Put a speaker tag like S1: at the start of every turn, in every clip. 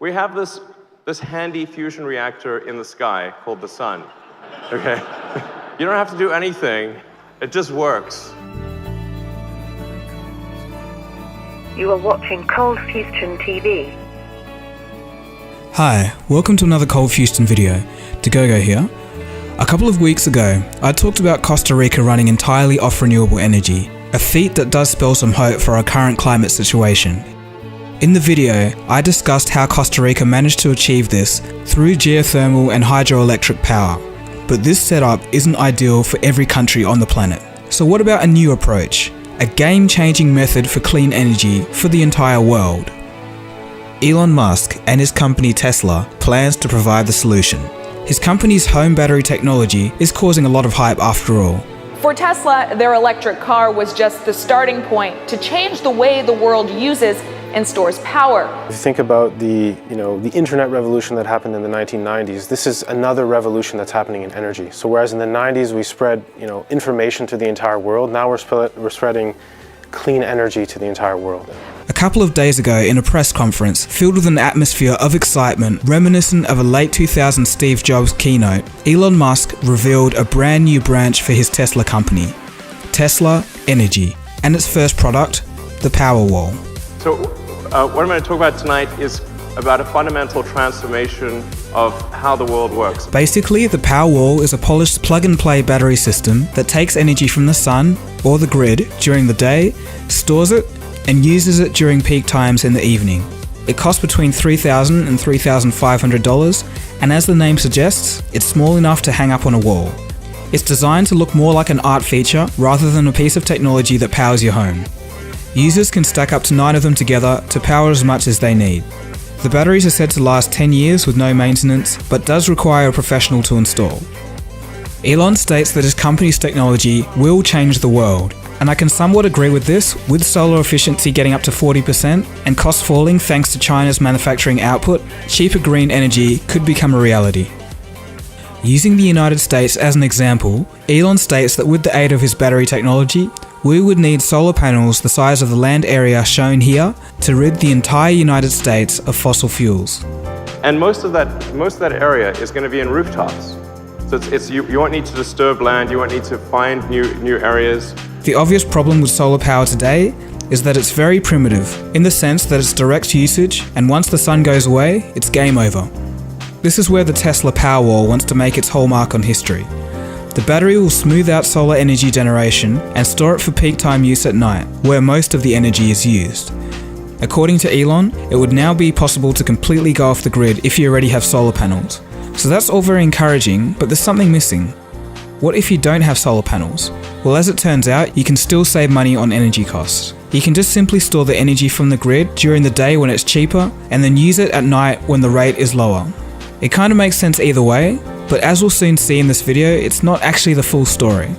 S1: We have this handy fusion reactor in the sky called the sun, okay? You don't have to do anything, it just works.
S2: You are watching Cold Fusion TV.
S3: Hi, welcome to another Cold Fusion video. Dagogo here. A couple of weeks ago, I talked about Costa Rica running entirely off renewable energy, a feat that does spell some hope for our current climate situation. In the video, I discussed how Costa Rica managed to achieve this through geothermal and hydroelectric power. But this setup isn't ideal for every country on the planet. So what about a new approach? A game-changing method for clean energy for the entire world? Elon Musk and his company Tesla plans to provide the solution. His company's home battery technology is causing a lot of hype after all.
S4: For Tesla, their electric car was just the starting point to change the way the world uses and stores power.
S5: If you think about the internet revolution that happened in the 1990s, this is another revolution that's happening in energy. So whereas in the 90s we spread information to the entire world, now we're spreading clean energy to the entire world.
S3: A couple of days ago, in a press conference filled with an atmosphere of excitement reminiscent of a late 2000s Steve Jobs keynote, Elon Musk revealed a brand new branch for his Tesla company, Tesla Energy, and its first product, the Powerwall.
S1: So what I'm going to talk about tonight is about a fundamental transformation of how the world works.
S3: Basically, the Powerwall is a polished plug-and-play battery system that takes energy from the sun or the grid during the day, stores it, and uses it during peak times in the evening. It costs between $3,000 and $3,500, and as the name suggests, it's small enough to hang up on a wall. It's designed to look more like an art feature rather than a piece of technology that powers your home. Users can stack up to 9 of them together to power as much as they need. The batteries are said to last 10 years with no maintenance, but does require a professional to install. Elon states that his company's technology will change the world, and I can somewhat agree with this, with solar efficiency getting up to 40% and costs falling thanks to China's manufacturing output. Cheaper green energy could become a reality. Using the United States as an example, Elon states that with the aid of his battery technology, we would need solar panels the size of the land area shown here to rid the entire United States of fossil fuels.
S1: And most of that area is going to be in rooftops. So you won't need to disturb land, you won't need to find new areas.
S3: The obvious problem with solar power today is that it's very primitive, in the sense that it's direct usage, and once the sun goes away, it's game over. This is where the Tesla Powerwall wants to make its hallmark on history. The battery will smooth out solar energy generation and store it for peak time use at night, where most of the energy is used. According to Elon, it would now be possible to completely go off the grid if you already have solar panels. So that's all very encouraging, but there's something missing. What if you don't have solar panels? Well, as it turns out, you can still save money on energy costs. You can just simply store the energy from the grid during the day when it's cheaper, and then use it at night when the rate is lower. It kind of makes sense either way, but as we'll soon see in this video, it's not actually the full story.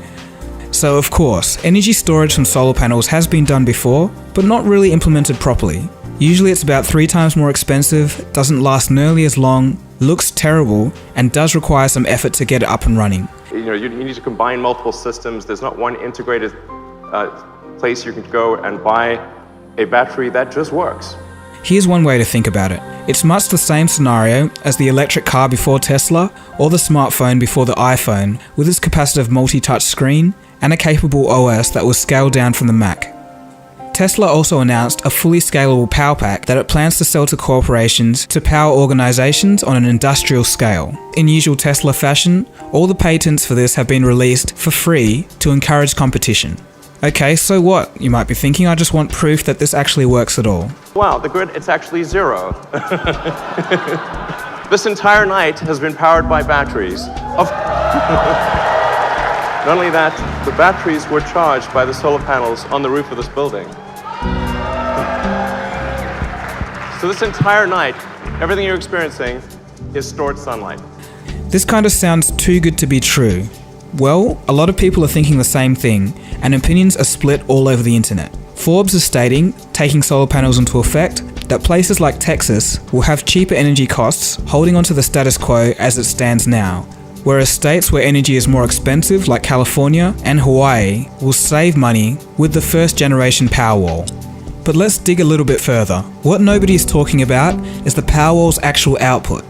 S3: So of course, energy storage from solar panels has been done before, but not really implemented properly. Usually it's about 3 times more expensive, doesn't last nearly as long, looks terrible, and does require some effort to get it up and running.
S1: You need to combine multiple systems. There's not one integrated place you can go and buy a battery that just works.
S3: Here's one way to think about it. It's much the same scenario as the electric car before Tesla, or the smartphone before the iPhone, with its capacitive multi-touch screen and a capable OS that was scaled down from the Mac. Tesla also announced a fully scalable power pack that it plans to sell to corporations to power organizations on an industrial scale. In usual Tesla fashion, all the patents for this have been released for free to encourage competition. Okay, so what? You might be thinking, I just want proof that this actually works at all.
S1: Wow, the grid, it's actually zero. This entire night has been powered by batteries. Not only that, the batteries were charged by the solar panels on the roof of this building. So this entire night, everything you're experiencing is stored sunlight.
S3: This kind of sounds too good to be true. Well, a lot of people are thinking the same thing, and opinions are split all over the internet. Forbes is stating, taking solar panels into effect, that places like Texas will have cheaper energy costs, holding onto the status quo as it stands now, whereas states where energy is more expensive like California and Hawaii will save money with the first generation Powerwall. But let's dig a little bit further. What nobody is talking about is the Powerwall's actual output.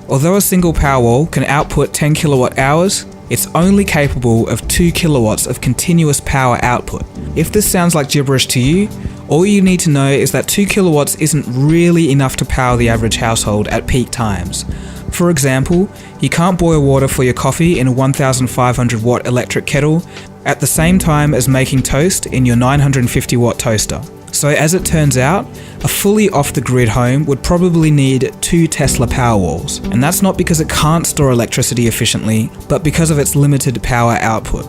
S3: Although a single Powerwall can output 10 kilowatt hours, it's only capable of 2 kilowatts of continuous power output. If this sounds like gibberish to you, all you need to know is that 2 kilowatts isn't really enough to power the average household at peak times. For example, you can't boil water for your coffee in a 1500 watt electric kettle at the same time as making toast in your 950 watt toaster. So as it turns out, a fully off-the-grid home would probably need 2 Tesla Powerwalls, and that's not because it can't store electricity efficiently, but because of its limited power output.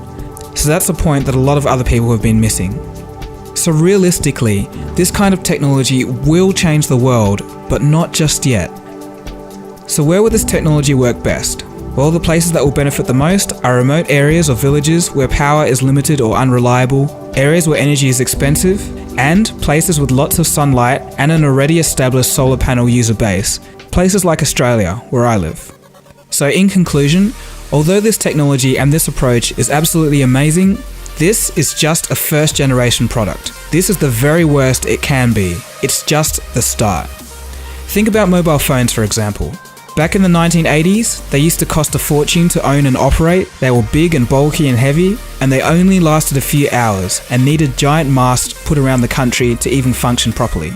S3: So that's a point that a lot of other people have been missing. So realistically, this kind of technology will change the world, but not just yet. So where will this technology work best? Well, the places that will benefit the most are remote areas or villages where power is limited or unreliable, areas where energy is expensive, and places with lots of sunlight and an already established solar panel user base, places like Australia, where I live. So in conclusion, although this technology and this approach is absolutely amazing, this is just a first generation product. This is the very worst it can be. It's just the start. Think about mobile phones, for example. Back in the 1980s, they used to cost a fortune to own and operate, they were big and bulky and heavy, and they only lasted a few hours and needed giant masts put around the country to even function properly.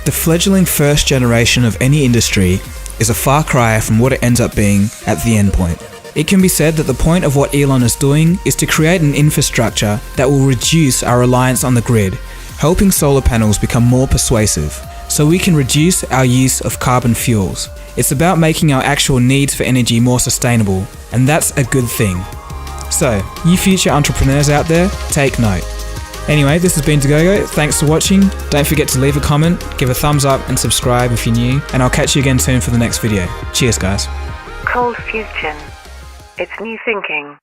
S3: The fledgling first generation of any industry is a far cry from what it ends up being at the end point. It can be said that the point of what Elon is doing is to create an infrastructure that will reduce our reliance on the grid, helping solar panels become more persuasive, so we can reduce our use of carbon fuels. It's about making our actual needs for energy more sustainable, and that's a good thing. So, you future entrepreneurs out there, take note. Anyway, this has been Togogo. Thanks for watching. Don't forget to leave a comment, give a thumbs up and subscribe if you're new, and I'll catch you again soon for the next video. Cheers guys.
S2: Cold fusion. It's new thinking.